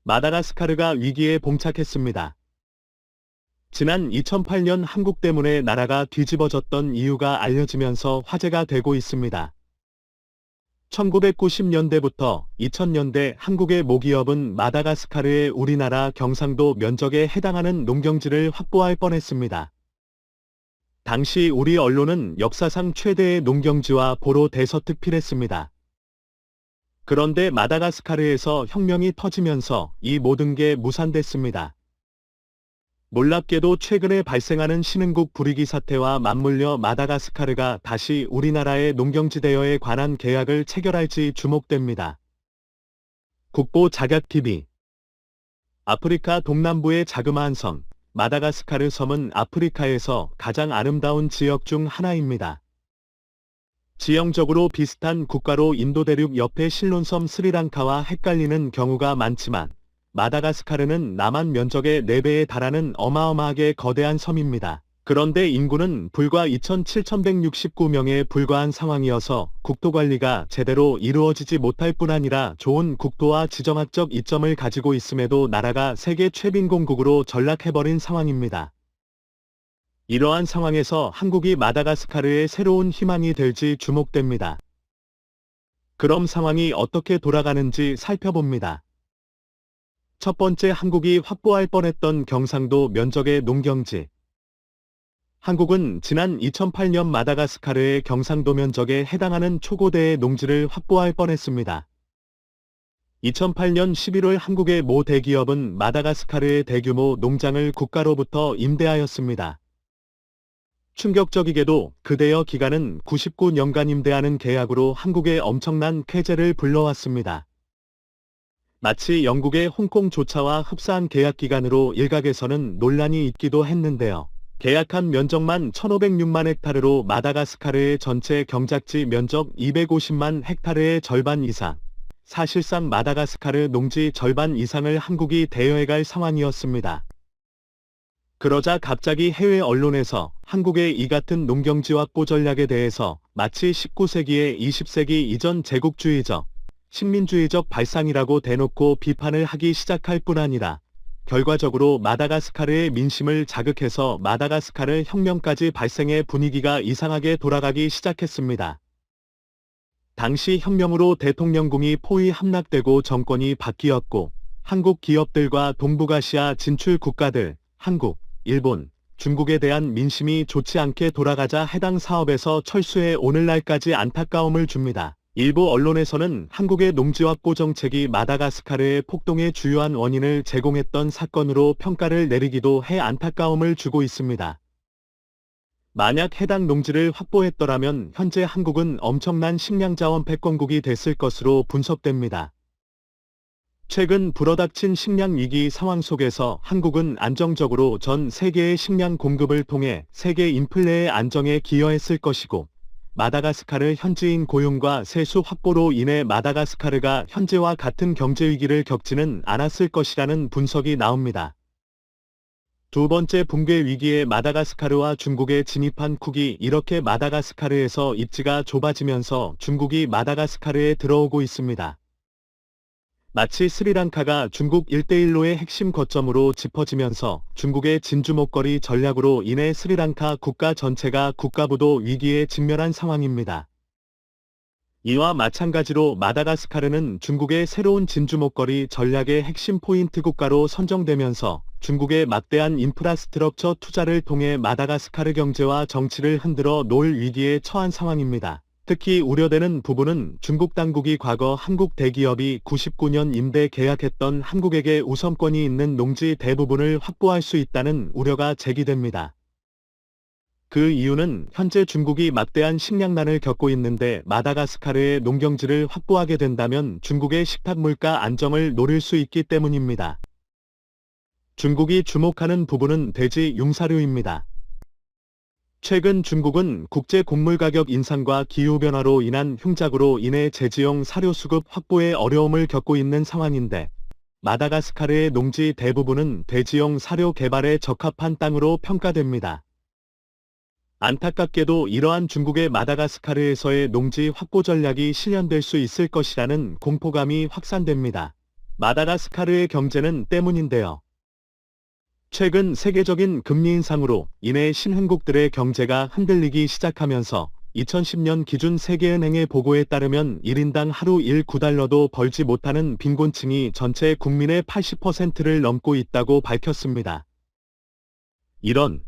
마다가스카르가 위기에 봉착했습니다. 지난 2008년 한국 때문에 나라가 뒤집어졌던 이유가 알려지면서 화제가 되고 있습니다. 1990년대부터 2000년대 한국의 모기업은 마다가스카르의 우리나라 경상도 면적에 해당하는 농경지를 확보할 뻔했습니다. 당시 우리 언론은 역사상 최대의 농경지와 보로 대서특필했습니다. 그런데 마다가스카르에서 혁명이 터지면서 이 모든 게 무산됐습니다. 놀랍게도 최근에 발생하는 신흥국 불이기 사태와 맞물려 마다가스카르가 다시 우리나라의 농경지 대여에 관한 계약을 체결할지 주목됩니다. 국보 자각TV 아프리카 동남부의 자그마한 섬, 마다가스카르 섬은 아프리카에서 가장 아름다운 지역 중 하나입니다. 지형적으로 비슷한 국가로 인도 대륙 옆의 실론섬 스리랑카와 헷갈리는 경우가 많지만 마다가스카르는 남한 면적의 4배에 달하는 어마어마하게 거대한 섬입니다. 그런데 인구는 불과 2,769명에 불과한 상황이어서 국토관리가 제대로 이루어지지 못할 뿐 아니라 좋은 국토와 지정학적 이점을 가지고 있음에도 나라가 세계 최빈공국으로 전락해버린 상황입니다. 이러한 상황에서 한국이 마다가스카르의 새로운 희망이 될지 주목됩니다. 그럼 상황이 어떻게 돌아가는지 살펴봅니다. 첫 번째, 한국이 확보할 뻔했던 경상도 면적의 농경지. 한국은 지난 2008년 마다가스카르의 경상도 면적에 해당하는 초고대의 농지를 확보할 뻔했습니다. 2008년 11월 한국의 모 대기업은 마다가스카르의 대규모 농장을 국가로부터 임대하였습니다. 충격적이게도 그 대여 기간은 99년간 임대하는 계약으로 한국에 엄청난 쾌재를 불러왔습니다. 마치 영국의 홍콩조차와 흡사한 계약 기간으로 일각에서는 논란이 있기도 했는데요. 계약한 면적만 1,506만 헥타르로 마다가스카르의 전체 경작지 면적 250만 헥타르의 절반 이상, 사실상 마다가스카르 농지 절반 이상을 한국이 대여해갈 상황이었습니다. 그러자 갑자기 해외 언론에서 한국의 이 같은 농경지 확보 전략에 대해서 마치 19세기의 20세기 이전 제국주의적, 식민주의적 발상이라고 대놓고 비판을 하기 시작할 뿐 아니라 결과적으로 마다가스카르의 민심을 자극해서 마다가스카르 혁명까지 발생해 분위기가 이상하게 돌아가기 시작했습니다. 당시 혁명으로 대통령궁이 포위 함락되고 정권이 바뀌었고 한국 기업들과 동북아시아 진출 국가들, 한국, 일본, 중국에 대한 민심이 좋지 않게 돌아가자 해당 사업에서 철수해 오늘날까지 안타까움을 줍니다. 일부 언론에서는 한국의 농지 확보 정책이 마다가스카르의 폭동의 주요한 원인을 제공했던 사건으로 평가를 내리기도 해 안타까움을 주고 있습니다. 만약 해당 농지를 확보했더라면 현재 한국은 엄청난 식량자원 패권국이 됐을 것으로 분석됩니다. 최근 불어닥친 식량 위기 상황 속에서 한국은 안정적으로 전 세계의 식량 공급을 통해 세계 인플레의 안정에 기여했을 것이고 마다가스카르 현지인 고용과 세수 확보로 인해 마다가스카르가 현재와 같은 경제 위기를 겪지는 않았을 것이라는 분석이 나옵니다. 두 번째, 붕괴 위기에 마다가스카르와 중국에 진입한 쿡이 이렇게 마다가스카르에서 입지가 좁아지면서 중국이 마다가스카르에 들어오고 있습니다. 마치 스리랑카가 중국 1대1로의 핵심 거점으로 짚어지면서 중국의 진주목걸이 전략으로 인해 스리랑카 국가 전체가 국가부도 위기에 직면한 상황입니다. 이와 마찬가지로 마다가스카르는 중국의 새로운 진주목걸이 전략의 핵심 포인트 국가로 선정되면서 중국의 막대한 인프라스트럭처 투자를 통해 마다가스카르 경제와 정치를 흔들어 놓을 위기에 처한 상황입니다. 특히 우려되는 부분은 중국 당국이 과거 한국 대기업이 99년 임대 계약했던 한국에게 우선권이 있는 농지 대부분을 확보할 수 있다는 우려가 제기됩니다. 그 이유는 현재 중국이 막대한 식량난을 겪고 있는데 마다가스카르의 농경지를 확보하게 된다면 중국의 식탁 물가 안정을 노릴 수 있기 때문입니다. 중국이 주목하는 부분은 돼지 융사료입니다. 최근 중국은 국제 곡물 가격 인상과 기후변화로 인한 흉작으로 인해 제지용 사료 수급 확보에 어려움을 겪고 있는 상황인데 마다가스카르의 농지 대부분은 돼지용 사료 개발에 적합한 땅으로 평가됩니다. 안타깝게도 이러한 중국의 마다가스카르에서의 농지 확보 전략이 실현될 수 있을 것이라는 공포감이 확산됩니다. 마다가스카르의 경제는 때문인데요. 최근 세계적인 금리 인상으로 인해 신흥국들의 경제가 흔들리기 시작하면서 2010년 기준 세계은행의 보고에 따르면 1인당 하루 9달러도 벌지 못하는 빈곤층이 전체 국민의 80%를 넘고 있다고 밝혔습니다. 이런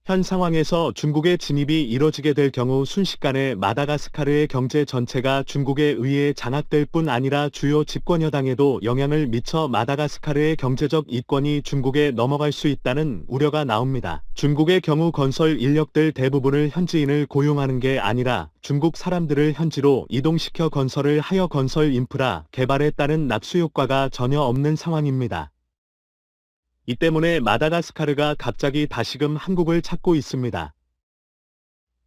현 상황에서 중국의 진입이 이뤄지게 될 경우 순식간에 마다가스카르의 경제 전체가 중국에 의해 장악될 뿐 아니라 주요 집권 여당에도 영향을 미쳐 마다가스카르의 경제적 이권이 중국에 넘어갈 수 있다는 우려가 나옵니다. 중국의 경우 건설 인력들 대부분을 현지인을 고용하는 게 아니라 중국 사람들을 현지로 이동시켜 건설을 하여 건설 인프라 개발에 따른 낙수 효과가 전혀 없는 상황입니다. 이 때문에 마다가스카르가 갑자기 다시금 한국을 찾고 있습니다.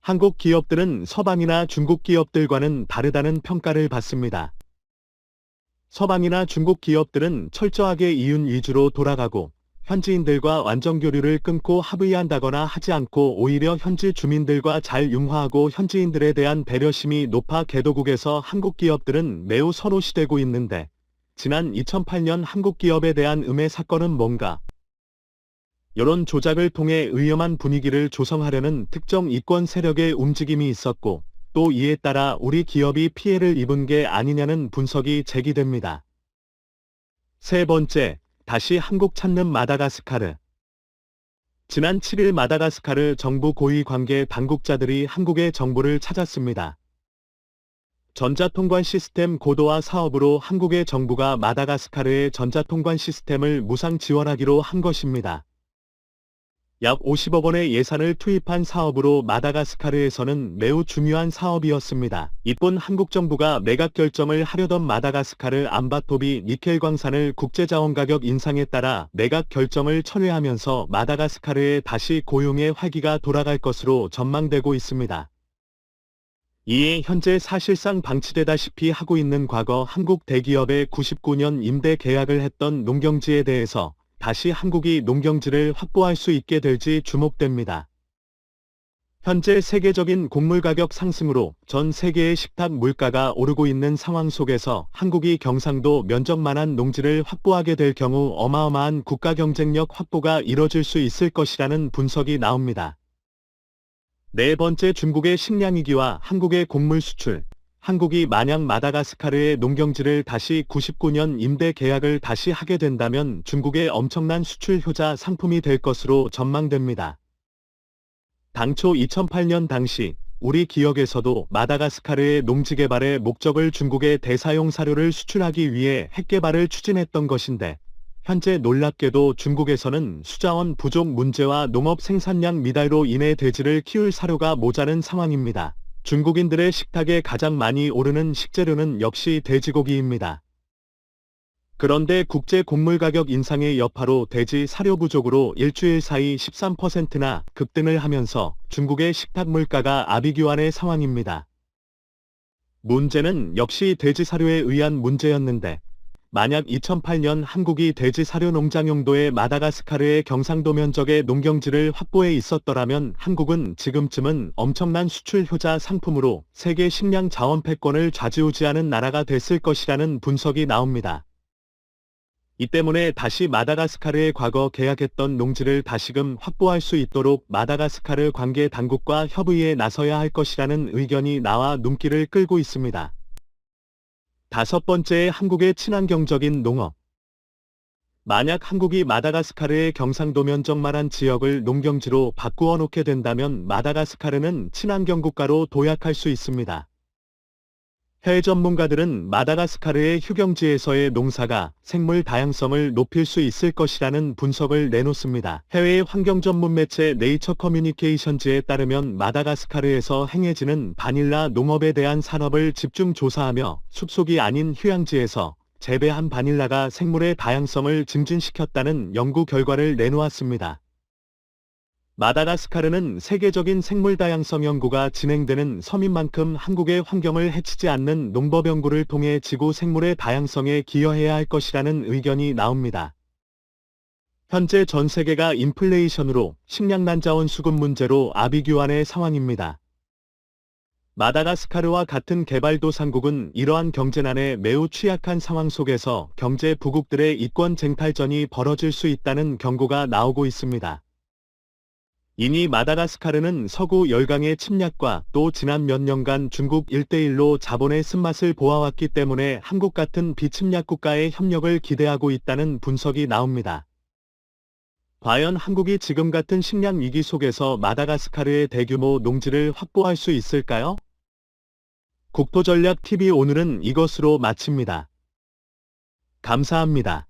한국 기업들은 서방이나 중국 기업들과는 다르다는 평가를 받습니다. 서방이나 중국 기업들은 철저하게 이윤 위주로 돌아가고 현지인들과 완전 교류를 끊고 합의한다거나 하지 않고 오히려 현지 주민들과 잘 융화하고 현지인들에 대한 배려심이 높아 개도국에서 한국 기업들은 매우 선호시되고 있는데 지난 2008년 한국 기업에 대한 음해 사건은 뭔가? 여론 조작을 통해 위험한 분위기를 조성하려는 특정 이권 세력의 움직임이 있었고 또 이에 따라 우리 기업이 피해를 입은 게 아니냐는 분석이 제기됩니다. 세 번째, 다시 한국 찾는 마다가스카르. 지난 7일 마다가스카르 정부 고위 관계 당국자들이 한국의 정부를 찾았습니다. 전자통관 시스템 고도화 사업으로 한국의 정부가 마다가스카르의 전자통관 시스템을 무상 지원하기로 한 것입니다. 약 50억 원의 예산을 투입한 사업으로 마다가스카르에서는 매우 중요한 사업이었습니다. 이뿐 한국 정부가 매각 결정을 하려던 마다가스카르 암바토비 니켈 광산을 국제자원가격 인상에 따라 매각 결정을 철회하면서 마다가스카르에 다시 고용의 활기가 돌아갈 것으로 전망되고 있습니다. 이에 현재 사실상 방치되다시피 하고 있는 과거 한국 대기업의 99년 임대 계약을 했던 농경지에 대해서 다시 한국이 농경지를 확보할 수 있게 될지 주목됩니다. 현재 세계적인 곡물 가격 상승으로 전 세계의 식탁 물가가 오르고 있는 상황 속에서 한국이 경상도 면적만한 농지를 확보하게 될 경우 어마어마한 국가 경쟁력 확보가 이뤄질 수 있을 것이라는 분석이 나옵니다. 네 번째, 중국의 식량위기와 한국의 곡물 수출. 한국이 만약 마다가스카르의 농경지를 다시 99년 임대 계약을 다시 하게 된다면 중국의 엄청난 수출 효자 상품이 될 것으로 전망됩니다. 당초 2008년 당시 우리 기업에서도 마다가스카르의 농지 개발의 목적을 중국의 대사용 사료를 수출하기 위해 핵개발을 추진했던 것인데 현재 놀랍게도 중국에서는 수자원 부족 문제와 농업 생산량 미달로 인해 돼지를 키울 사료가 모자른 상황입니다. 중국인들의 식탁에 가장 많이 오르는 식재료는 역시 돼지고기입니다. 그런데 국제 곡물 가격 인상의 여파로 돼지 사료 부족으로 일주일 사이 13%나 급등을 하면서 중국의 식탁 물가가 아비규환의 상황입니다. 문제는 역시 돼지 사료에 의한 문제였는데 만약 2008년 한국이 돼지 사료 농장 용도의 마다가스카르의 경상도 면적의 농경지를 확보해 있었더라면 한국은 지금쯤은 엄청난 수출 효자 상품으로 세계 식량 자원 패권을 좌지우지하는 나라가 됐을 것이라는 분석이 나옵니다. 이 때문에 다시 마다가스카르의 과거 계약했던 농지를 다시금 확보할 수 있도록 마다가스카르 관계 당국과 협의에 나서야 할 것이라는 의견이 나와 눈길을 끌고 있습니다. 다섯 번째, 한국의 친환경적인 농업. 만약 한국이 마다가스카르의 경상도 면적만한 지역을 농경지로 바꾸어 놓게 된다면 마다가스카르는 친환경 국가로 도약할 수 있습니다. 해외 전문가들은 마다가스카르의 휴경지에서의 농사가 생물 다양성을 높일 수 있을 것이라는 분석을 내놓습니다. 해외의 환경 전문 매체 네이처 커뮤니케이션즈에 따르면 마다가스카르에서 행해지는 바닐라 농업에 대한 산업을 집중 조사하며 숲속이 아닌 휴양지에서 재배한 바닐라가 생물의 다양성을 증진시켰다는 연구 결과를 내놓았습니다. 마다가스카르는 세계적인 생물 다양성 연구가 진행되는 섬인 만큼 한국의 환경을 해치지 않는 농법 연구를 통해 지구 생물의 다양성에 기여해야 할 것이라는 의견이 나옵니다. 현재 전 세계가 인플레이션으로 식량 난자원 수급 문제로 아비규환의 상황입니다. 마다가스카르와 같은 개발도상국은 이러한 경제난에 매우 취약한 상황 속에서 경제 부국들의 이권 쟁탈전이 벌어질 수 있다는 경고가 나오고 있습니다. 이니 마다가스카르는 서구 열강의 침략과 또 지난 몇 년간 중국 1대1로 자본의 쓴맛을 보아왔기 때문에 한국 같은 비침략 국가의 협력을 기대하고 있다는 분석이 나옵니다. 과연 한국이 지금 같은 식량 위기 속에서 마다가스카르의 대규모 농지를 확보할 수 있을까요? 국토전략TV 오늘은 이것으로 마칩니다. 감사합니다.